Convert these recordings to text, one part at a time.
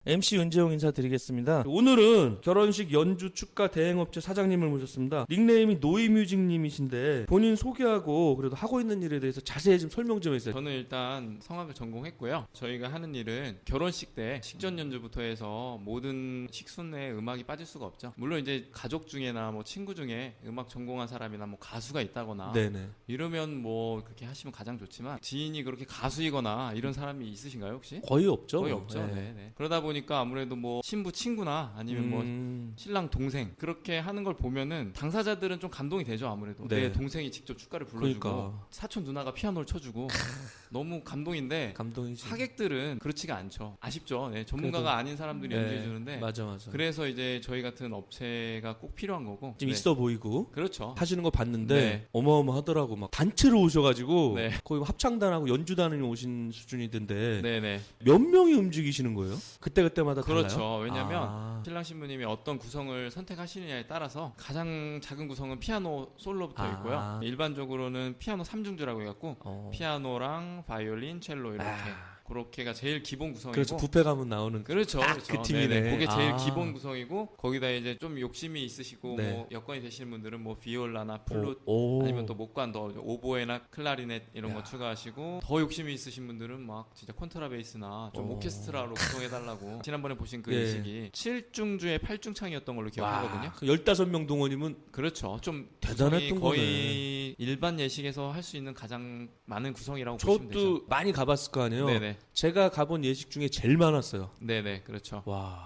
MC 은재용 인사드리겠습니다. 오늘은 결혼식 연주 축가 대행업체 사장님을 모셨습니다. 닉네임이 노이뮤직님이신데 본인 소개하고 그래도 하고 있는 일에 대해서 자세히 좀 설명 좀 해주세요. 저는 일단 성악을 전공했고요. 저희가 하는 일은 결혼식 때 식전 연주부터 해서 모든 식순에 음악이 빠질 수가 없죠. 물론 이제 가족 중에나 뭐 친구 중에 음악 전공한 사람이나 뭐 가수가 있다거나 네네. 이러면 뭐 그렇게 하시면 가장 좋지만 지인이 그렇게 가수이거나 이런 사람이 있으신가요 혹시? 거의 없죠. 거의 없죠. 네. 네. 그러다 보니까 아무래도 뭐 신부 친구나 아니면 뭐 신랑 동생 그렇게 하는 걸 보면은 당사자들은 좀 감동이 되죠. 아무래도 네. 내 동생이 직접 축가를 불러주고 그러니까. 사촌 누나가 피아노를 쳐주고 너무 감동인데 감동이지. 하객들은 그렇지가 않죠. 아쉽죠. 네, 전문가가 그래도, 아닌 사람들이 네. 연주해 주는데 맞아. 그래서 이제 저희 같은 업체가 꼭 필요한 거고 좀 네. 있어 보이고 그렇죠. 하시는 거 봤는데 네. 어마어마하더라고. 막 단체로 오셔가지고 네. 거의 합창단하고 연주단이 오신 수준이던데 네네. 몇 명이 움직이시는 거예요? 그때마다 그렇죠. 달라요? 왜냐면 아. 신랑 신부님이 어떤 구성을 선택하시느냐에 따라서 가장 작은 구성은 피아노 솔로부터 아. 있고요. 일반적으로는 피아노 3중주라고 해갖고 피아노랑 바이올린, 첼로 이렇게 그렇게가 제일 기본 구성이고 그렇죠. 뷔페 가면 나오는 그렇죠. 딱 그렇죠. 그 팀이네. 네네. 그게 제일 아. 기본 구성이고 거기다 이제 좀 욕심이 있으시고 네. 뭐 여건이 되시는 분들은 뭐 비올라나 플룻 오. 아니면 또 목관 더 오보에나 클라리넷 이런 거 추가하시고 더 욕심이 있으신 분들은 막 진짜 콘트라베이스나 좀 오케스트라로 구성해달라고 지난번에 보신 그 예. 예식이 7중주에 8중창이었던 걸로 기억하거든요. 15명 동원이면 그렇죠. 좀 대단했던 구성이 거의 일반 예식에서 할 수 있는 가장 많은 구성이라고 보시면 되죠. 저도 많이 가봤을 거 아니에요. 네네. 제가 가본 예식 중에 제일 많았어요. 네네. 그렇죠. 와.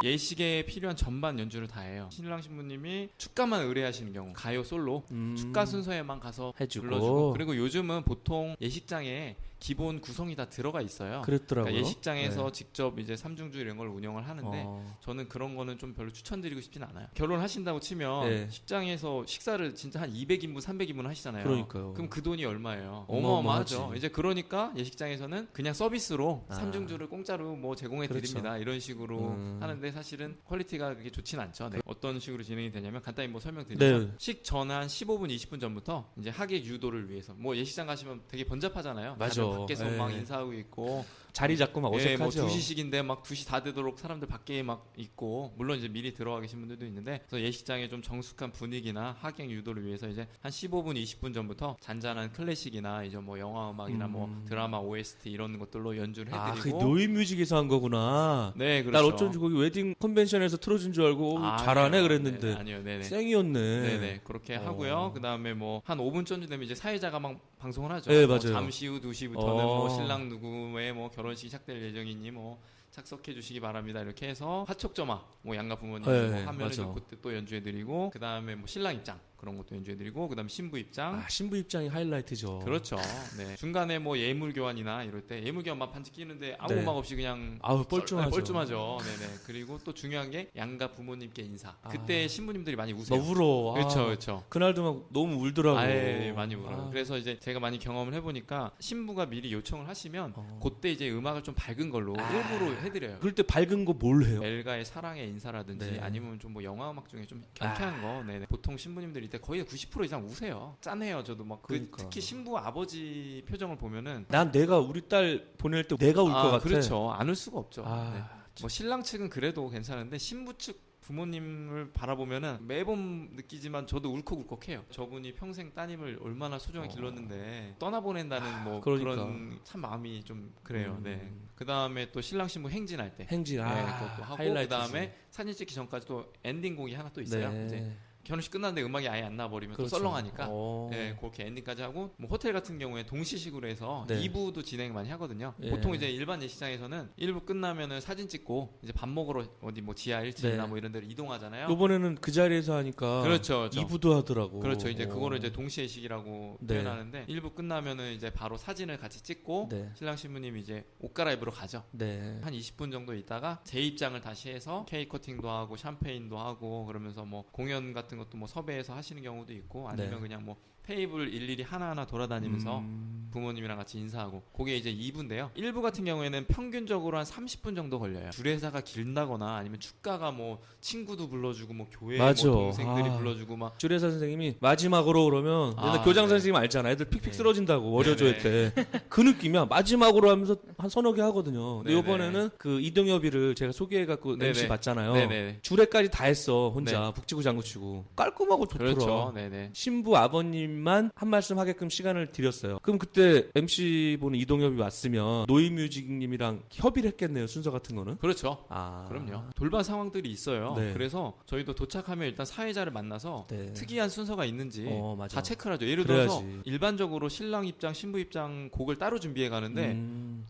예식에 필요한 전반 연주를 다 해요. 신랑 신부님이 축가만 의뢰하시는 경우 가요 솔로 축가 순서에만 가서 해주고. 불러주고 그리고 요즘은 보통 예식장에 기본 구성이 다 들어가 있어요. 그랬더라고요. 그러니까 예식장에서 네. 직접 이제 삼중주 이런 걸 운영을 하는데 저는 그런 거는 좀 별로 추천드리고 싶진 않아요. 결혼하신다고 치면 네. 식장에서 식사를 진짜 한 200인분, 300인분 하시잖아요. 그러니까요. 그럼 그 돈이 얼마예요? 어마어마하지. 어마어마하죠. 이제 그러니까 예식장에서는 그냥 서비스로 아. 삼중주를 공짜로 뭐 제공해 드립니다. 그렇죠. 이런 식으로 하는데 사실은 퀄리티가 그렇게 좋진 않죠. 네. 어떤 식으로 진행이 되냐면 간단히 뭐 설명드리면 네. 식전 한 15분, 20분 전부터 이제 하객 유도를 위해서 뭐 예식장 가시면 되게 번잡하잖아요. 맞아. 다들 밖에서 네. 막 인사하고 있고 자리 잡고 막 예, 뭐 어색하죠. 2시식인데 막 2시 다 되도록 사람들 밖에 막 있고 물론 이제 미리 들어와 계신 분들도 있는데 그래서 예식장에 좀 정숙한 분위기나 하객 유도를 위해서 이제 한 15분, 20분 전부터 잔잔한 클래식이나 이제 뭐 영화 음악이나 뭐 드라마 OST 이런 것들로 연주를 아, 그 해드리고 노이뮤직에서 한 거구나. 네, 그렇죠. 난 어쩐지 거기 웨딩 컨벤션에서 틀어준 줄 알고 잘하네 아니요. 그랬는데 네네, 아니요, 네네. 쌩이었네. 네네 그렇게 하고요. 그 다음에 뭐 한 5분 전쯤 되면 이제 사회자가 막 방송을 하죠. 네, 뭐 맞아요. 잠시 후 2시부터는 뭐 신랑 누구의 뭐 결혼식이 시작될 예정이니 뭐 착석해 주시기 바랍니다. 이렇게 해서 화촉점화 뭐 양가 부모님 네, 뭐 하면은 맞아. 그때 또 연주해드리고 그 다음에 뭐 신랑 입장 그런 것도 연주해드리고 그 다음에 신부 입장. 아, 신부 입장이 하이라이트죠. 그렇죠. 네. 중간에 뭐 예물 교환이나 이럴 때 예물 교환 막 반지 끼는데 아무 네. 음악 없이 그냥 아우, 뻘쭘하죠. 뻘쭘하죠. 네네. 그리고 또 중요한 게 양가 부모님께 인사. 그때 신부님들이 많이 우세요. 너 울어. 그렇죠, 아, 그렇죠. 그날도 막 너무 울더라고. 아예 많이 울어요. 아. 그래서 이제 제가 많이 경험을 해보니까 신부가 미리 요청을 하시면 그때 이제 음악을 좀 밝은 걸로 일부러 해드려요. 그럴 때 밝은 거 뭘 해요? 엘가의 사랑의 인사라든지 네. 아니면 좀 뭐 영화 음악 중에 좀 경쾌한 거. 네네. 보통 신부님들이 이때 거의 90% 이상 우세요. 짠해요. 저도 막 그러니까. 특히 신부 아버지 표정을 보면은 난 내가 우리 딸 보낼 때 내가 울 것 같아. 그렇죠. 안 울 수가 없죠. 아, 네. 뭐 신랑 측은 그래도 괜찮은데 신부 측 부모님을 바라보면은 매번 느끼지만 저도 울컥울컥해요. 저분이 평생 따님을 얼마나 소중하게 길렀는데 떠나보낸다는 뭐 그러니까. 그런 참 마음이 좀 그래요. 네. 그 다음에 또 신랑 신부 행진할 때, 행진. 네, 아, 그것도 하고 그 하이라이트지. 다음에 사진 찍기 전까지 또 엔딩곡이 하나 또 있어요. 네. 이제 결혼식 끝났는데 음악이 아예 안 나버리면 그렇죠. 또 썰렁하니까 오. 네, 그렇게 엔딩까지 하고 뭐 호텔 같은 경우에 동시식으로 해서 네. 2부도 진행 많이 하거든요. 예. 보통 이제 일반 예식장에서는 1부 끝나면은 사진 찍고 이제 밥 먹으러 어디 뭐 지하 1층이나 네. 뭐 이런 데로 이동하잖아요. 요번에는 그 자리에서 하니까 그렇죠, 그렇죠. 2부도 하더라고. 그렇죠. 이제 그거를 이제 동시 예식이라고 네. 표현하는데 1부 끝나면은 이제 바로 사진을 같이 찍고 네. 신랑 신부님이 이제 옷 갈아입으러 가죠. 네. 한 20분 정도 있다가 재입장을 다시 해서 케이크 커팅도 하고 샴페인도 하고 그러면서 뭐 공연 같은 것도 뭐 섭외해서 하시는 경우도 있고 아니면 네. 그냥 뭐 테이블 일일이 하나하나 돌아다니면서 부모님이랑 같이 인사하고 그게 이제 2부인데요. 1부 같은 경우에는 평균적으로 한 30분 정도 걸려요. 주례사가 길다거나 아니면 축가가 뭐 친구도 불러주고 뭐 교회 뭐 맞아. 동생들이 불러주고 막 주례사 선생님이 마지막으로 그러면 옛날 교장 네. 선생님 알잖아. 애들 픽픽 네. 쓰러진다고 월요조회 네, 때. 그 느낌이야. 마지막으로 하면서 한 서너 개 하거든요. 근데 네, 이번에는 그 이동엽이를 제가 소개해갖고 네, MC 네. 봤잖아요. 네네. 주례까지 다 했어. 혼자 북치고 장구치고. 깔끔하고 좋더라. 그렇죠. 네네. 신부 아버님만 한 말씀 하게끔 시간을 드렸어요. 그럼 그때 MC 보는 이동엽이 왔으면 노이뮤직님이랑 협의를 했겠네요. 순서 같은 거는. 그렇죠. 아, 그럼요. 돌발 상황들이 있어요. 네. 그래서 저희도 도착하면 일단 사회자를 만나서 네. 특이한 순서가 있는지 맞아. 다 체크를 하죠. 예를 그래야지. 들어서 일반적으로 신랑 입장, 신부 입장 곡을 따로 준비해 가는데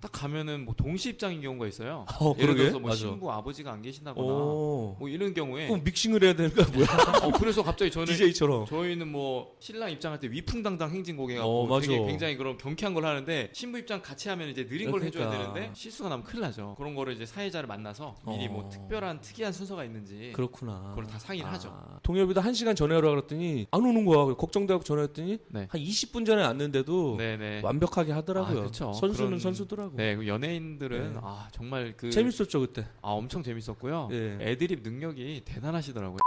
딱 가면은 뭐 동시 입장인 경우가 있어요. 예를 그러게? 들어서 뭐 맞아. 신부 아버지가 안 계신다거나 오. 뭐 이런 경우에 그럼 믹싱을 해야 되는 거야 뭐야? 그래서 갑자기 저는 DJ처럼. 저희는 뭐 신랑 입장할 때 위풍당당 행진곡 어, 해갖고 맞아. 되게 굉장히 그런 경쾌한 걸 하는데 신부 입장 같이 하면 이제 느린 걸 해줘야 그러니까. 되는데 실수가 나면 큰일 나죠. 그런 거를 이제 사회자를 만나서 미리 뭐 어. 특별한 특이한 순서가 있는지 그렇구나. 그걸 다 상의를 하죠. 동엽이도 1시간 전에 오라고 그랬더니 안 오는 거야. 걱정되고 전화했더니 네. 한 20분 전에 왔는데도 네네. 완벽하게 하더라고요. 아, 그쵸. 선수는 그런- 선수더라고. 네, 그 연예인들은 네. 정말 그 재밌었죠 그때. 엄청 재밌었고요. 예. 애드립 능력이 대단하시더라고요.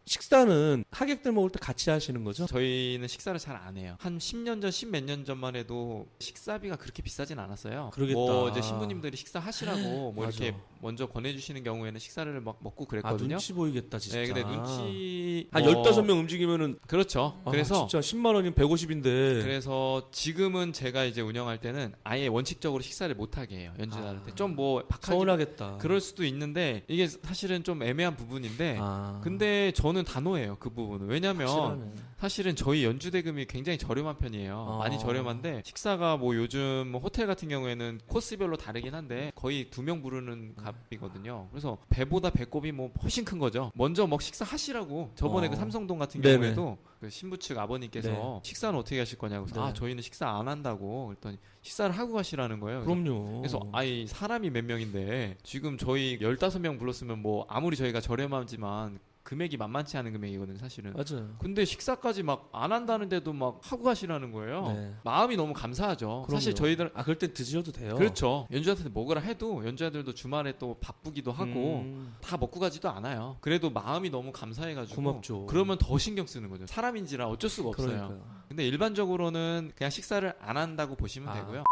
식사는 하객들 먹을 때 같이 하시는 거죠? 저희는 식사를 잘 안 해요. 한 10년 전, 10몇 년 전만 해도 식사비가 그렇게 비싸진 않았어요. 그러겠다. 뭐 이제 신부님들이 식사하시라고 뭐 맞아. 이렇게 먼저 권해주시는 경우에는 식사를 막 먹고 아 그랬거든요. 눈치 보이겠다 진짜. 네, 근데 눈치 한 뭐- 15명 움직이면은 그렇죠. 그래서 진짜 10만 원이면 150인데. 그래서 지금은 제가 이제 운영할 때는 아예 원칙적으로 식사를 못 하게 해요. 연주자한테 좀 뭐 박하기 서운하겠다. 그럴 수도 있는데 이게 사실은 좀 애매한 부분인데 근데 저는 단호해요 그 부분은. 왜냐면 확실하네. 사실은 저희 연주 대금이 굉장히 저렴한 편이에요. 많이 저렴한데 식사가 뭐 요즘 뭐 호텔 같은 경우에는 코스별로 다르긴 한데 거의 2명 부르는 값이거든요. 그래서 배보다 배꼽이 뭐 훨씬 큰 거죠. 먼저 뭐 식사 하시라고. 저번에 그 삼성동 같은 네네. 경우에도 그 신부 측 아버님께서 네. 식사는 어떻게 하실 거냐고. 그래서 네. 저희는 식사 안 한다고. 그랬더니 식사를 하고 가시라는 거예요. 그럼요. 그래서 아니 사람이 몇 명인데 지금 저희 15명 불렀으면 뭐 아무리 저희가 저렴하지만 금액이 만만치 않은 금액이거든요 사실은. 맞아요. 근데 식사까지 막 안 한다는데도 막 하고 가시라는 거예요. 네. 마음이 너무 감사하죠. 그럼요. 사실 저희들 그럴 땐 드셔도 돼요. 그렇죠. 연주자한테 먹으라 해도 연주자들도 주말에 또 바쁘기도 하고 음, 다 먹고 가지도 않아요. 그래도 마음이 너무 감사해가지고 고맙죠. 그러면 더 신경 쓰는 거죠. 사람인지라 어쩔 수가 없어요. 그러니까요. 근데 일반적으로는 그냥 식사를 안 한다고 보시면 아. 되고요.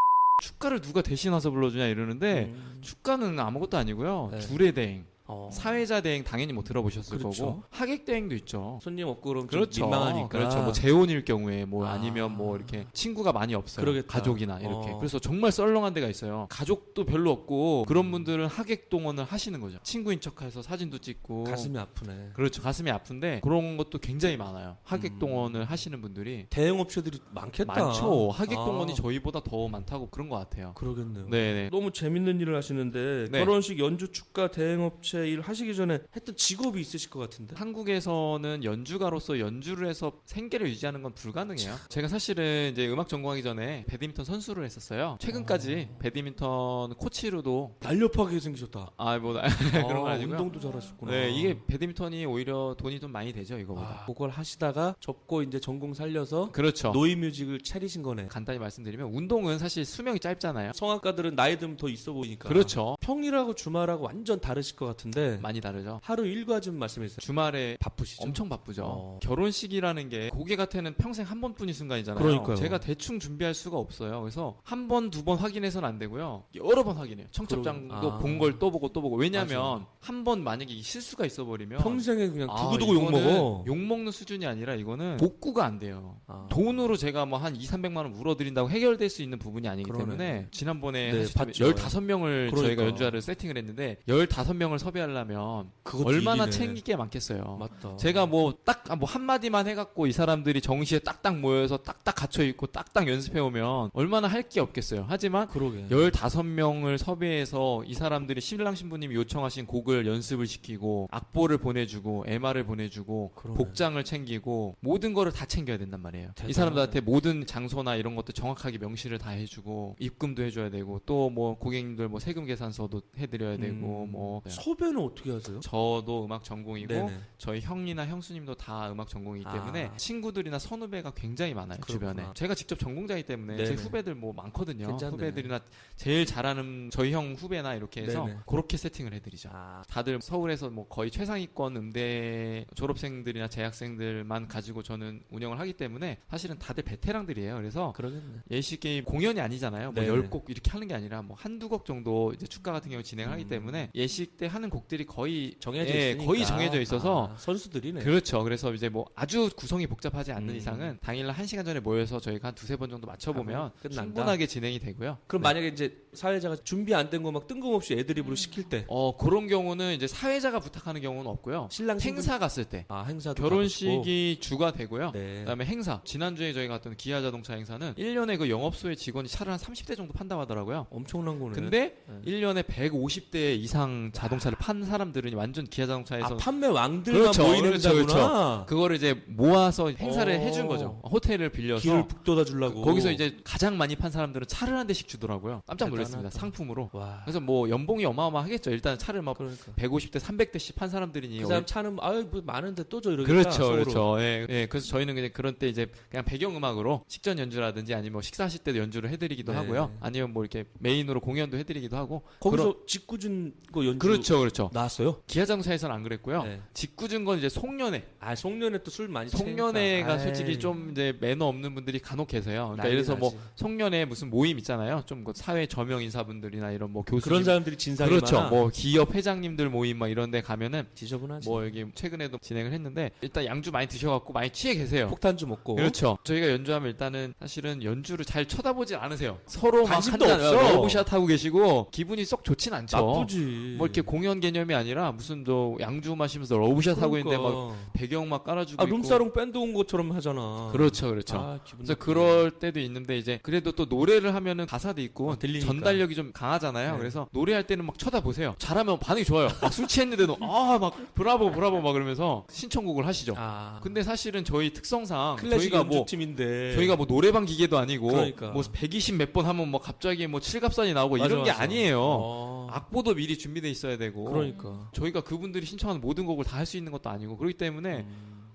축가를 누가 대신 와서 불러주냐 이러는데 축가는 아무것도 아니고요. 네. 주례대행, 어. 사회자 대행 당연히 뭐 들어보셨을 그렇죠. 거고 하객 대행도 있죠. 손님 없고 그럼 그렇죠. 좀 민망하니까. 그렇죠. 뭐 재혼일 경우에 뭐 아. 아니면 뭐 이렇게 친구가 많이 없어요. 그러겠다. 가족이나 이렇게. 어. 그래서 정말 썰렁한 데가 있어요. 가족도 별로 없고 그런 분들은 하객 동원을 하시는 거죠. 친구인 척해서 사진도 찍고. 가슴이 아프네. 그렇죠. 가슴이 아픈데 그런 것도 굉장히 많아요. 하객 동원을 하시는 분들이 대형 업체들이 많겠다. 많죠. 하객 아. 동원이 저희보다 더 많다고 그런 것 같아요. 그러겠네요. 네네. 너무 재밌는 일을 하시는데 네. 결혼식 연주 축가 대행업체 일 하시기 전에 했던 직업이 있으실 것 같은데. 한국에서는 연주가로서 연주를 해서 생계를 유지하는 건 불가능해요. 제가 사실은 이제 음악 전공하기 전에 배드민턴 선수를 했었어요. 최근까지 배드민턴 코치로도 날렵하게 생기셨다. 뭐 그런 건 아니고요. 운동도 잘하셨구나. 네, 이게 배드민턴이 오히려 돈이 좀 많이 되죠, 이거보다. 그걸 하시다가 접고 이제 전공 살려서 그렇죠. 노이뮤직을 차리신 거네. 간단히 말씀드리면 운동은 사실 수명이 짧잖아요. 성악가들은 나이 들면 더 있어 보이니까. 그렇죠. 평일하고 주말하고 완전 다르실 것 같은데 많이 다르죠. 하루 일과 좀 말씀해 주세요. 주말에 바쁘시죠? 엄청 바쁘죠. 어. 결혼식이라는 게 고객한테는 평생 한 번뿐인 순간이잖아요. 그러니까요. 제가 대충 준비할 수가 없어요. 그래서 한 번, 두 번 확인해서는 안 되고요. 여러 번 확인해요. 청첩장도 본 걸 또 보고 또 보고. 왜냐하면 한 번 만약에 실수가 있어버리면 평생에 그냥 두고두고 욕 이거는 먹어. 욕 먹는 수준이 아니라 이거는 복구가 안 돼요. 아. 돈으로 제가 뭐 한 2, 300만 원 물어드린다고 해결될 수 있는 부분이 아니기 그러네. 때문에 지난번에 네, 하시던 봤죠. 15명을 그러니까. 저희가 연주자를 세팅을 했는데 15명을 섭외하려면 그것도 얼마나 일이네. 챙길 게 많겠어요. 맞다. 제가 뭐 딱 뭐 한마디만 해갖고 이 사람들이 정시에 딱딱 모여서 딱딱 갇혀있고 딱딱 연습해오면 얼마나 할 게 없겠어요. 하지만 그러게. 15명을 섭외해서 이 사람들이 신랑 신부님이 요청하신 곡을 연습을 시키고 악보를 보내주고 MR을 보내주고 그러네. 복장을 챙기고 모든 거를 다 챙겨야 된단 말이에요. 대단하네. 이 사람들한테 모든 장소나 이런 것도 정확하게 명시를 다 해주고 입금도 해줘야 되고 또 뭐 고객님들 뭐 세금 계산서도 해드려야 되고 뭐 섭외 후배는 어떻게 하세요? 저도 음악 전공이고 네네. 저희 형이나 형수님도 다 음악 전공이기 때문에 아. 친구들이나 선후배가 굉장히 많아요. 그렇구나. 주변에. 제가 직접 전공자이기 때문에 네네. 제 후배들 뭐 많거든요. 괜찮네. 후배들이나 제일 잘하는 저희 형 후배나 이렇게 해서 네네. 그렇게 세팅을 해드리죠. 아, 다들 서울에서 뭐 거의 최상위권 음대 졸업생들이나 재학생들만 가지고 저는 운영을 하기 때문에 사실은 다들 베테랑들이에요. 그래서 그러겠네. 예시 게임 공연이 아니잖아요. 뭐 네네. 10곡 이렇게 하는 게 아니라 뭐 한두 곡 정도 이제 축가 같은 경우 진행을 하기 때문에 예식 때 하는 곡들이 거의 정해져 예, 있으니까. 거의 정해져 있어서 선수들이네. 그렇죠. 그래서 이제 뭐 아주 구성이 복잡하지 않는 음. 이상은 당일날 1시간 전에 모여서 저희가 한 두세 번 정도 맞춰보면 하고 끝난다. 충분하게 진행이 되고요. 그럼 만약에 이제 사회자가 준비 안 된 거 막 뜬금없이 애드립으로 시킬 때 그런 경우는 이제 사회자가 부탁하는 경우는 없고요. 신랑 신부- 행사 갔을 때 행사도 결혼식이 주가 되고요. 가보시고. 네. 그다음에 행사. 지난주에 저희가 갔던 기아 자동차 행사는 1년에 그 영업소의 직원이 차를 한 30대 정도 판다고 하더라고요. 엄청난 거네. 근데 네. 1년에 150대 이상 자동차를 판 사람들은 완전 기아 자동차에서 판매 왕들만 그렇죠. 모이는 그렇죠. 데구나. 그거를 이제 모아서 행사를 어. 해준 거죠. 호텔을 빌려서 길을 북돋아 주려고. 거기서 이제 가장 많이 판 사람들은 차를 한 대씩 주더라고요. 깜짝 놀랐습니다. 대단하다. 상품으로. 와. 그래서 뭐 연봉이 어마어마하겠죠. 일단 차를 막 그러니까. 150대, 300대씩 판 사람들이니 그 사람 차는 뭐 많은데 또 줘 이러겠다. 그렇죠, 속으로. 그렇죠. 예, 예. 그래서 저희는 그냥 그런 때 이제 그냥 배경음악으로 식전 연주라든지 아니면 뭐 식사하실 때도 연주를 해드리기도 네. 하고요. 아니면 뭐 이렇게 메인으로 공연도 해드리기도 하고. 거기서 직구준 거 연주 그렇죠, 그렇죠. 나왔어요? 기아자동차에서는 안 그랬고요. 네. 직구준 건 이제 송년회. 송년회 또 술 많이 송년회가 치니까. 솔직히 아이. 좀 이제 매너 없는 분들이 간혹 계세요. 그러니까 난리 예를 들어서 뭐 나지. 송년회 무슨 모임 있잖아요. 좀그 사회 저명 인사분들이나 이런 뭐 교수 그런 사람들이 진상이 그렇죠. 많아. 뭐 기업 회장님들 모임 막 이런 데 가면은 지저분하지. 뭐 여기 최근에도 진행을 했는데 일단 양주 많이 드셔갖고 많이 취해 계세요. 폭탄주 먹고. 그렇죠. 저희가 연주하면 일단은 사실은 연주를 잘 쳐다보질 않으세요. 서로 막 관심도 한잔 없어. 러브샷 하고 계시고 기분이 썩 좋진 않죠. 나쁘지. 뭐 이렇게 공연 개념이 아니라 무슨 또 양주 마시면서 러브샷 하고 있는데 막 배경 막 깔아주고 있고. 룸사롱 밴드 온 것처럼 하잖아. 그렇죠, 그렇죠. 기분 그래서 나쁘네. 그럴 때도 있는데 이제 그래도 또 노래를 하면은 가사도 있고 들리니까. 전달력이 좀 강하잖아요. 네. 그래서 노래할 때는 막 쳐다보세요. 잘하면 반응이 좋아요. 막 술 취했는데도 막 브라보 브라보 막 그러면서 신청곡을 하시죠. 근데 사실은 저희 특성상 클래식 저희가 뭐 연주팀인데 저희가 뭐 노래방 기계도 아니고 그러니까. 뭐 120 몇 번 하면 뭐 갑자기 뭐 칠갑산이 나오고 맞아, 이런 게 맞아. 아니에요. 악보도 미리 준비돼 있어야 되고 그러니까. 저희가 그분들이 신청하는 모든 곡을 다 할 수 있는 것도 아니고 그렇기 때문에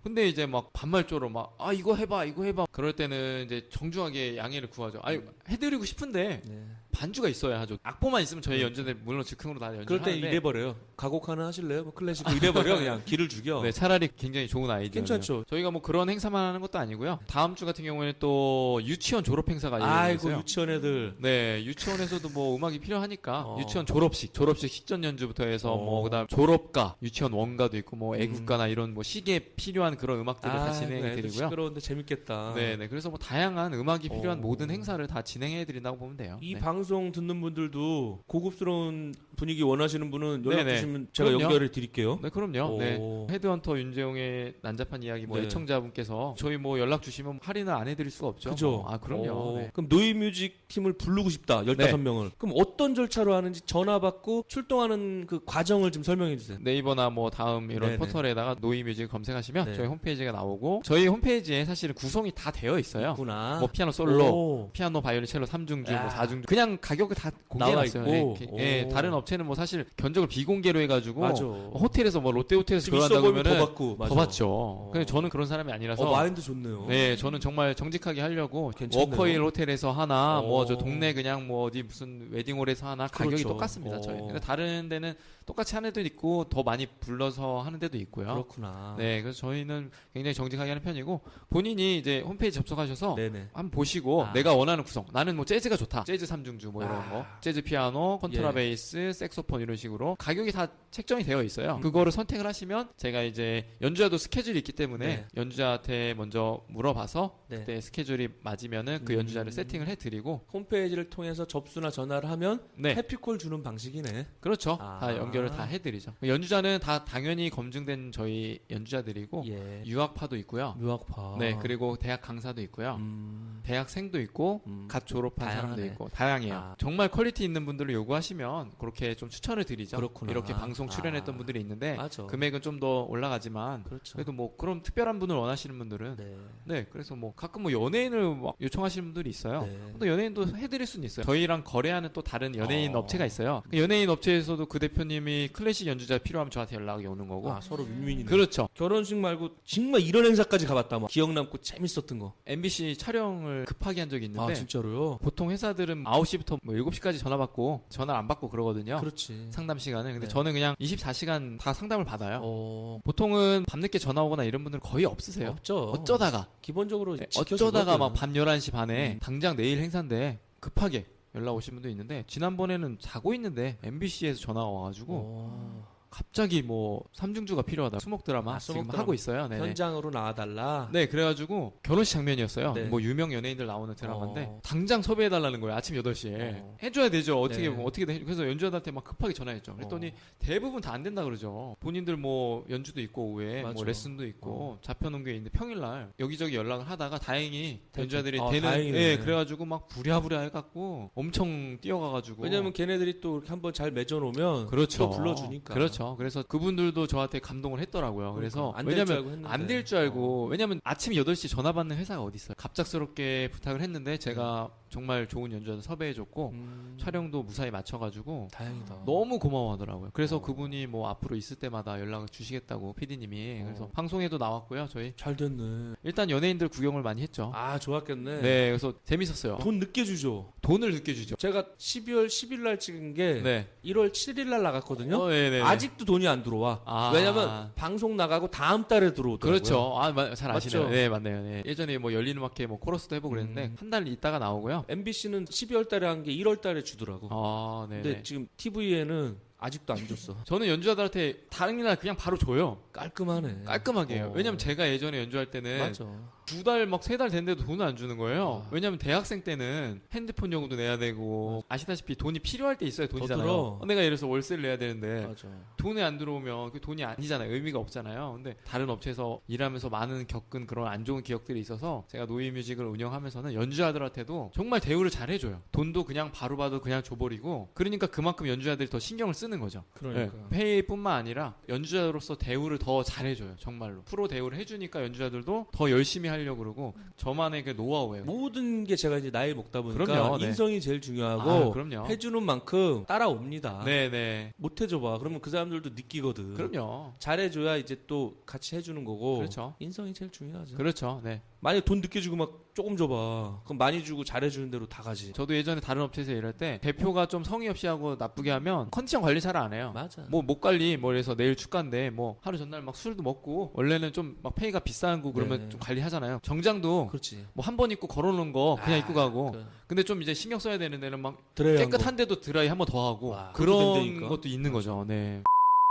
근데 이제 막 반말조로 막 이거 해봐 그럴 때는 이제 정중하게 양해를 구하죠. 해드리고 싶은데 네. 반주가 있어야 하죠. 악보만 있으면 저희 연주는 물론 즉흥으로 다 연주를 그럴 때 하는데 이래버려요. 가곡 하나 하실래요? 뭐 클래식 이래버려 그냥 길을 죽여. 네, 차라리 굉장히 좋은 아이디어예요. 괜찮죠. 저희가 뭐 그런 행사만 하는 것도 아니고요. 다음 주 같은 경우에는 또 유치원 졸업 행사가 아이고 있어요. 유치원 애들. 네, 유치원에서도 뭐 음악이 필요하니까 어. 유치원 졸업식 식전 연주부터 해서 뭐 그다음 졸업가, 유치원 원가도 있고 뭐 애국가나 이런 뭐 시기에 필요한 그런 음악들을 다 진행해 애들 드리고요. 시끄러운데 재밌겠다. 네, 네. 그래서 뭐 다양한 음악이 필요한 어. 모든 행사를 다 진행해 드린다고 보면 돼요. 이 네. 방송 듣는 분들도 고급스러운 분위기 원하시는 분은 연락 네네. 주시면 제가 그럼요. 연결해 드릴게요. 네, 그럼요. 오. 네. 헤드헌터 윤재용의 난잡한 이야기 뭐 네. 애청자분께서 저희 뭐 연락 주시면 할인을 안 해드릴 수가 없죠. 그죠? 그럼요. 네. 그럼 노이뮤직 팀을 부르고 싶다. 15명을. 그럼 어떤 절차로 하는지 전화 받고 출동하는 그 과정을 좀 설명해 주세요. 네이버나 뭐 다음 이런 네네. 포털에다가 노이뮤직 검색하시면 네. 저희 홈페이지가 나오고 저희 홈페이지에 사실은 구성이 다 되어 있어요. 있구나. 뭐 피아노 솔로, 오. 피아노, 바이올린, 첼로 3중주, 야. 뭐 4중주 그냥 가격을 다 공개해놨어요. 나와 있고. 예, 오. 다른 업체는 뭐 사실 견적을 비공개로 해가지고 맞아. 호텔에서 뭐 롯데 호텔에서 좀 있어 결혼한다 보이면 그러면은 더 받고. 맞아. 더 받죠. 근데 저는 그런 사람이 아니라서 마인드 좋네요. 네, 저는 정말 정직하게 하려고 괜찮네요. 워커힐 호텔에서 하나, 오. 뭐 저 동네 그냥 뭐 어디 무슨 웨딩홀에서 하나 가격이 그렇죠. 똑같습니다. 저희. 오. 근데 다른 데는 똑같이 하는 데도 있고 더 많이 불러서 하는 데도 있고요. 그렇구나. 네, 그래서 저희는 굉장히 정직하게 하는 편이고 본인이 이제 홈페이지 접속하셔서 네네. 한번 보시고 내가 원하는 구성. 나는 뭐 재즈가 좋다. 재즈 3중주 뭐 이런 거. 재즈 피아노, 컨트라베이스, 색소폰 이런 식으로 가격이 다 책정이 되어 있어요. 그거를 선택을 하시면 제가 이제 연주자도 스케줄이 있기 때문에 네. 연주자한테 먼저 물어봐서 네. 그때 스케줄이 맞으면은 그 연주자를 세팅을 해드리고 홈페이지를 통해서 접수나 전화를 하면 네. 해피콜 주는 방식이네. 그렇죠. 아. 다 연결을 다 해드리죠. 연주자는 다 당연히 검증된 저희 연주자들이고 예. 유학파도 있고요. 유학파. 네, 그리고 대학 강사도 있고요. 음. 대학생도 있고 음. 갓 졸업한 다양하네. 사람도 있고 다양해요. 이상이에요. 정말 퀄리티 있는 분들을 요구하시면 그렇게 좀 추천을 드리죠. 그렇구나. 이렇게 방송 출연했던 분들이 있는데 맞아. 금액은 좀 더 올라가지만 그렇죠. 그래도 뭐 그럼 특별한 분을 원하시는 분들은 네, 그래서 뭐 가끔 뭐 연예인을 막 요청하시는 분들이 있어요. 네. 또 연예인도 해드릴 수는 있어요. 저희랑 거래하는 또 다른 연예인 어. 업체가 있어요. 그 연예인 업체에서도 그 대표님이 클래식 연주자 필요하면 저한테 연락이 오는 거고. 아, 서로 윈윈이네. 그렇죠. 결혼식 말고 정말 이런 행사까지 가봤다. 막 기억 남고 재밌었던 거. MBC 촬영을 급하게 한 적이 있는데 아, 진짜로요? 보통 회사들은 9시부터 뭐 7시까지 전화 받고 전화를 안 받고 그러거든요. 그렇지. 상담 시간을. 근데 네. 저는 그냥 24시간 다 상담을 받아요. 어, 보통은 밤늦게 전화 오거나 이런 분들은 거의 없으세요. 없죠. 어쩌다가 기본적으로 네, 지켜주거든. 어쩌다가 막 밤 11시 반에 당장 내일 행사인데 급하게 연락 오신 분도 있는데 지난번에는 자고 있는데 MBC에서 전화가 와가지고 어, 갑자기 뭐 삼중주가 필요하다. 수목 드라마 아, 지금 수목 드라마. 하고 있어요. 네네. 현장으로 나와달라. 네, 그래가지고 결혼식 장면이었어요. 네. 뭐 유명 연예인들 나오는 드라마인데 어. 당장 섭외해달라는 거예요. 아침 8시에. 어. 해줘야 되죠. 어떻게 네. 뭐 어떻게 그래서 연주자들한테 막 급하게 전화했죠. 그랬더니 대부분 다 안 된다 그러죠. 본인들 뭐 연주도 있고 오후에 맞아. 뭐 레슨도 있고 잡혀놓은 게 있는데 평일날 여기저기 연락을 하다가 다행히 연주자들이 아, 되는 다행이네. 예, 그래가지고 막 부랴부랴 해갖고 엄청 뛰어가가지고 왜냐면 걔네들이 또 이렇게 한번 잘 맺어놓으면 그렇죠. 또 불러주니까. 그렇죠. 그래서 그분들도 저한테 감동을 했더라고요. 그래서 그러니까. 안될줄 왜냐면 알고 했는데. 안 될 줄 알고 왜냐면 아침 8시 전화 받는 회사가 어디 있어요. 갑작스럽게 부탁을 했는데 제가 정말 좋은 연주자를 섭외해줬고 촬영도 무사히 맞춰가지고 다행이다. 너무 고마워하더라고요. 그래서 그분이 뭐 앞으로 있을 때마다 연락을 주시겠다고 PD님이 그래서 방송에도 나왔고요. 저희 잘 됐네. 일단 연예인들 구경을 많이 했죠. 아, 좋았겠네. 네, 그래서 재밌었어요. 돈 늦게 주죠. 돈을 늦게 주죠. 제가 12월 10일 날 찍은 게 네. 1월 7일 날 나갔거든요. 네네. 아직도 돈이 안 들어와. 아. 왜냐면 방송 나가고 다음 달에 들어오더라고요. 그렇죠. 잘 아시네요. 맞죠? 네, 맞네요. 네. 예전에 뭐 열리는 음악회 뭐 코러스도 해보고 그랬는데 한 달 있다가 나오고요. MBC는 12월 달에 한 게 1월 달에 주더라고. 아, 네. 근데 지금 TV에는 아직도 안 줬어. 저는 연주자들한테 다른 날 그냥 바로 줘요. 깔끔하네. 깔끔하게 해요. 어. 왜냐면 제가 예전에 연주할 때는 맞아. 2달 막 3달 됐는데도 돈을 안 주는 거예요. 아. 왜냐면 대학생 때는 핸드폰 요금도 내야 되고 아시다시피 돈이 필요할 때 있어야 돈이잖아요. 들어. 내가 예를 들어서 월세를 내야 되는데 맞아. 돈이 안 들어오면 그 돈이 아니잖아요. 의미가 없잖아요. 근데 다른 업체에서 일하면서 많은 겪은 그런 안 좋은 기억들이 있어서 제가 노이뮤직을 운영하면서는 연주자들한테도 정말 대우를 잘 해줘요. 돈도 그냥 바로 받아 그냥 줘버리고 그러니까 그만큼 연주자들이 더 신경을 쓰는 거죠. 그러니까. 네, 페이뿐만 아니라 연주자로서 대우를 더 잘해줘요. 정말로 프로 대우를 해주니까 연주자들도 더 열심히 하려고 그러고 저만의 그 노하우예요. 모든 게 제가 이제 나이 먹다 보니까 그럼요, 네. 인성이 제일 중요하고 아, 그럼요. 해주는 만큼 따라옵니다. 네네. 못 해줘봐. 그러면 그 사람들도 느끼거든. 그럼요. 잘해줘야 이제 또 같이 해주는 거고. 그렇죠. 인성이 제일 중요하죠. 그렇죠. 네. 만약 돈 늦게 주고 막 조금 줘봐. 그럼 많이 주고 잘해주는 대로 다 가지. 저도 예전에 다른 업체에서 일할 때 대표가 좀 성의 없이 하고 나쁘게 하면 컨디션 관리 잘 안 해요. 맞아. 뭐 목 관리 뭐 그래서 내일 축가인데 뭐 하루 전날 막 술도 먹고 원래는 좀 막 페이가 비싼 거 그러면 네. 좀 관리하잖아요. 정장도 그렇지. 뭐 한 번 입고 걸어놓은 거 그냥 입고 가고 그 근데 좀 이제 신경 써야 되는 데는 막 드라이한 거. 깨끗한데도 드라이 한 번 더 하고 와, 그것도 그런 된다니까. 것도 있는 거죠. 네.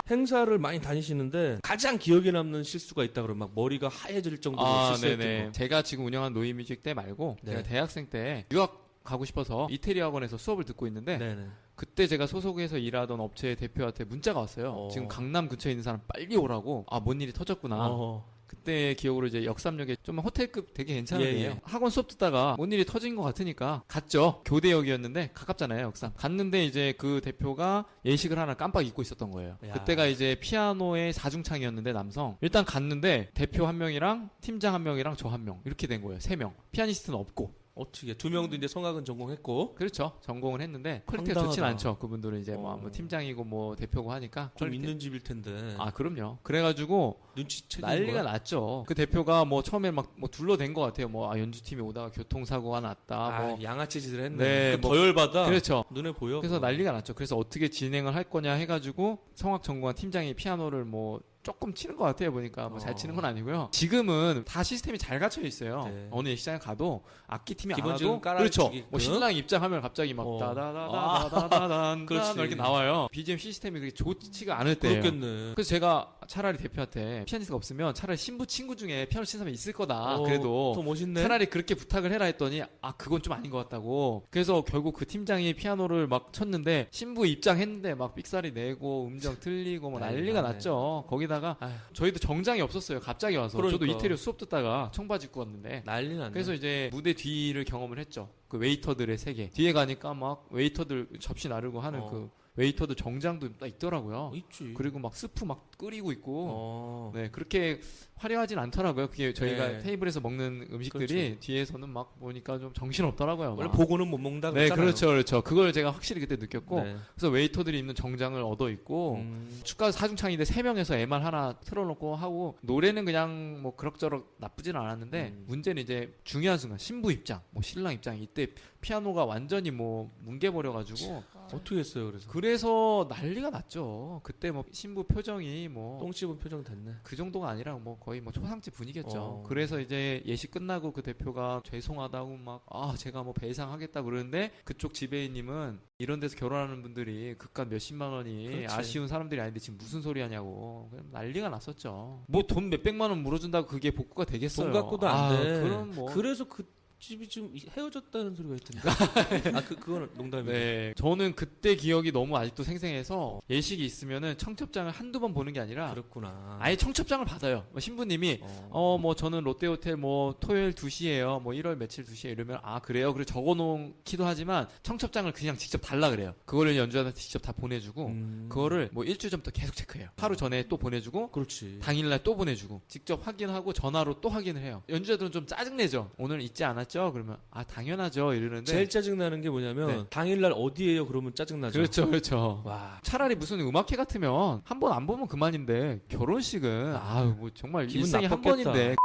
행사를 많이 다니시는데 가장 기억에 남는 실수가 있다 그러면 막 머리가 하얘질 정도로 실수했던 네네. 거. 제가 지금 운영한 노이뮤직 때 말고 네. 제가 대학생 때 유학 가고 싶어서 이태리 학원에서 수업을 듣고 있는데 네네. 그때 제가 소속해서 일하던 업체 대표한테 문자가 왔어요. 지금 강남 근처에 있는 사람 빨리 오라고. 아, 뭔 일이 터졌구나. 그때 기억으로 이제 역삼역에 좀 호텔급 되게 괜찮은 예, 데예요. 예. 학원 수업 듣다가 뭔 일이 터진 것 같으니까 갔죠. 교대역이었는데 가깝잖아요, 역삼. 갔는데 이제 그 대표가 예식을 하나 깜빡 잊고 있었던 거예요. 야. 그때가 이제 피아노의 4중창이었는데 남성. 일단 갔는데 대표 한 명이랑 팀장 한 명이랑 저 한 명 이렇게 된 거예요. 3명. 피아니스트는 없고. 어떻게 두 명도 이제 성악은 전공했고 그렇죠. 전공을 했는데 퀄리티가 황당하다. 좋진 않죠. 그분들은 이제 뭐 어. 팀장이고 뭐 대표고 하니까 좀 퀄리티- 있는 집일 텐데 아 그럼요. 그래가지고 눈치채는 난리가 거야? 났죠. 그 대표가 뭐 처음에 막 뭐 둘러댄 것 같아요. 뭐 연주팀이 오다가 교통사고가 났다. 아, 뭐 양아치 짓을 했네. 네, 그 뭐- 더 열받아. 그렇죠. 눈에 보여. 그래서 그거. 난리가 났죠. 그래서 어떻게 진행을 할 거냐 해가지고 성악 전공한 팀장이 피아노를 뭐 조금 치는 것 같아요. 보니까 뭐 잘 치는 건 아니고요. 지금은 다 시스템이 잘 갖춰 있어요. 네. 어느 시장에 가도 악기 팀이 안 기본적으로 와도 깔아주기. 그렇죠. 뭐 신랑 입장하면 갑자기 막 다다다다다다단 그렇지. 이렇게 나와요. BGM 시스템이 그렇게 좋지가 않을 때예요. 그렇겠네. 그래서 제가 차라리 대표한테 피아니스트가 없으면 차라리 신부 친구 중에 피아노 치는 사람이 있을 거다. 더 그래도 멋있네. 차라리 그렇게 부탁을 해라 했더니 그건 좀 아닌 것 같다고. 그래서 결국 그 팀장이 피아노를 막 쳤는데 신부 입장했는데 막 삑사리 내고 음정 틀리고 뭐 난리가 났죠. 거기다가 저희도 정장이 없었어요. 갑자기 와서. 그러니까. 저도 이태리 수업 듣다가 청바지 입고 왔는데 난리 났네. 그래서 이제 무대 뒤를 경험을 했죠. 그 웨이터들의 세계. 뒤에 가니까 막 웨이터들 접시 나르고 하는 그 웨이터들 정장도 딱 있더라고요. 있지. 그리고 막 스프 막 끓이고 있고. 어. 네, 그렇게 화려하진 않더라고요. 그게 저희가 네. 테이블에서 먹는 음식들이 그렇죠. 뒤에서는 막 보니까 좀 정신없더라고요. 원래 막. 보고는 못 먹는다 네, 그랬잖아요. 그렇죠. 그걸 제가 확실히 그때 느꼈고. 네. 그래서 웨이터들이 입는 정장을 얻어 입고 축가 사중창인데 3명에서 MR 하나 틀어놓고 하고 노래는 그냥 뭐 그럭저럭 나쁘진 않았는데 문제는 이제 중요한 순간 신부 입장, 뭐 신랑 입장 이때 피아노가 완전히 뭐 뭉개버려가지고 어떻게 했어요? 그래서 그래서 난리가 났죠. 그때 뭐 신부 표정이 뭐 똥 씹은 표정 됐네. 그 정도가 아니라 뭐 거의 뭐 초상집 분위기였죠. 어. 그래서 이제 예식 끝나고 그 대표가 죄송하다고 막 제가 뭐 배상하겠다 그러는데 그쪽 지배인님은 이런 데서 결혼하는 분들이 그깟 몇십만 원이 그렇지. 아쉬운 사람들이 아닌데 지금 무슨 소리 하냐고 그냥 난리가 났었죠. 뭐 돈 몇백만 원 물어준다고 그게 복구가 되겠어요. 돈 갖고도 안 돼. 그럼 뭐 그래서 그 집이 지금 헤어졌다는 소리가 있던데. 그거는 농담이에요. 네, 저는 그때 기억이 너무 아직도 생생해서 예식이 있으면은 청첩장을 한두 번 보는 게 아니라 그렇구나. 아예 청첩장을 받아요. 신부님이 뭐 저는 롯데호텔 뭐 토요일 2시에요. 뭐 1월 며칠 2시에 이러면 그래요. 그리고 적어놓기도 하지만 청첩장을 그냥 직접 달라 그래요. 그거를 연주자한테 직접 다 보내주고 그거를 뭐 일주일 전부터 계속 체크해요. 하루 전에 또 보내주고 그렇지. 당일날 또 보내주고 직접 확인하고 전화로 또 확인을 해요. 연주자들은 좀 짜증내죠. 오늘 있지 않았죠? 그러면 당연하죠 이러는데 제일 짜증나는 게 뭐냐면 네. 당일날 어디에요? 그러면 짜증나죠. 그렇죠. 와. 차라리 무슨 음악회 같으면 한 번 안 보면 그만인데 결혼식은 뭐 정말 기분 일생에 한 나빴겠다. 번인데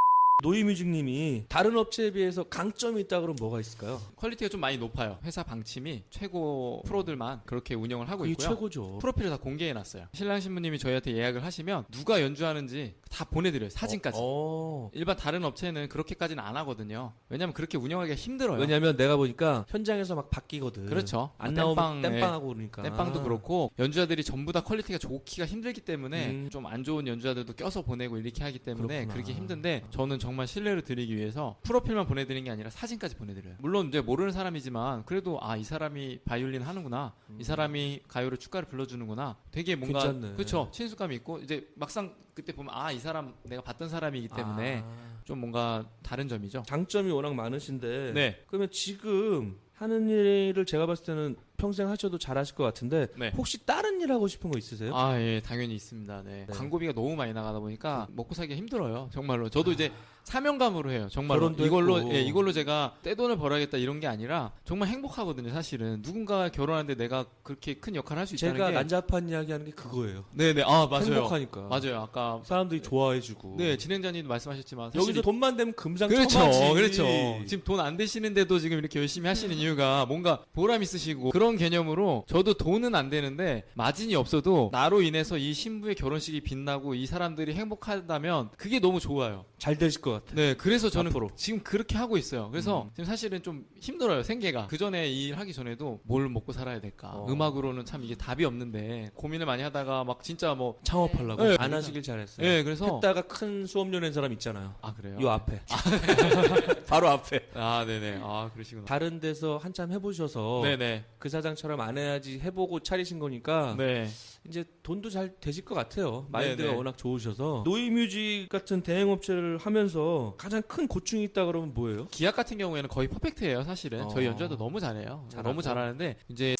노이뮤직님이 다른 업체에 비해서 강점이 있다 그러면 뭐가 있을까요? 퀄리티가 좀 많이 높아요. 회사 방침이 최고 프로들만 그렇게 운영을 하고 그게 있고요. 최고죠. 프로필을 다 공개해놨어요. 신랑 신부님이 저희한테 예약을 하시면 누가 연주하는지 다 보내드려요. 사진까지. 일반 다른 업체는 그렇게까지는 안 하거든요. 왜냐면 그렇게 운영하기가 힘들어요. 왜냐면 내가 보니까 현장에서 막 바뀌거든. 그렇죠. 안 나오면 땜빵, 땜빵하고 그러니까. 땜빵도 그렇고 연주자들이 전부 다 퀄리티가 좋기가 힘들기 때문에 좀 안 좋은 연주자들도 껴서 보내고 이렇게 하기 때문에 그렇구나. 그렇게 힘든데 저는 정말 신뢰를 드리기 위해서 프로필만 보내드리는 게 아니라 사진까지 보내드려요. 물론 이제 모르는 사람이지만 그래도 이 사람이 바이올린 하는구나, 이 사람이 가요로 축가를 불러주는구나, 되게 뭔가 괜찮네. 그렇죠, 친숙감이 있고 이제 막상 그때 보면 이 사람 내가 봤던 사람이기 때문에 좀 뭔가 다른 점이죠. 장점이 워낙 많으신데. 네. 그러면 지금 하는 일을 제가 봤을 때는 평생 하셔도 잘하실 것 같은데 네. 혹시 다른 일 하고 싶은 거 있으세요? 예, 당연히 있습니다. 네. 네. 광고비가 너무 많이 나가다 보니까 먹고 살기가 힘들어요. 정말로. 저도 이제 사명감으로 해요. 정말로. 결혼도 이걸로 했고. 이걸로 제가 떼돈을 벌어야겠다 이런 게 아니라 정말 행복하거든요, 사실은. 누군가 결혼하는데 내가 그렇게 큰 역할을 할 수 있다는 제가 게 난잡한 이야기 하는 게 그거예요. 네네. 맞아요. 행복하니까. 맞아요. 아까 사람들이 좋아해주고. 네, 진행자님도 말씀하셨지만 사실 여기서 돈만 되면 금상첨화지. 그렇죠. 지금 돈 안 되시는데도 지금 이렇게 열심히 하시는 이유가 뭔가 보람 있으시고 그런 개념으로 저도 돈은 안 되는데 마진이 없어도 나로 인해서 이 신부의 결혼식이 빛나고 이 사람들이 행복하다면 그게 너무 좋아요. 잘 되실 것 같아. 네, 그래서 저는 앞으로. 지금 그렇게 하고 있어요. 그래서 지금 사실은 좀 힘들어요, 생계가. 그 전에 이 일 하기 전에도 뭘 먹고 살아야 될까. 음악으로는 참 이게 답이 없는데 고민을 많이 하다가 막 진짜 뭐 창업하려고. 네. 안 하시길 잘했어요. 네, 그래서 했다가 큰 수업료 낸 사람 있잖아요. 그래요? 요 앞에. 바로 앞에. 네네. 그러시구나. 다른 데서 한참 해보셔서 네네. 그 사장처럼 안 해야지 해보고 차리신 거니까 네. 이제 돈도 잘 되실 것 같아요. 마인드가 네네. 워낙 좋으셔서. 노이뮤직 같은 대행업체를 하면서 가장 큰 고충이 있다 그러면 뭐예요? 기악 같은 경우에는 거의 퍼펙트예요, 사실은. 어. 저희 연주자도 너무 잘해요. 잘하고. 너무 잘하는데 이제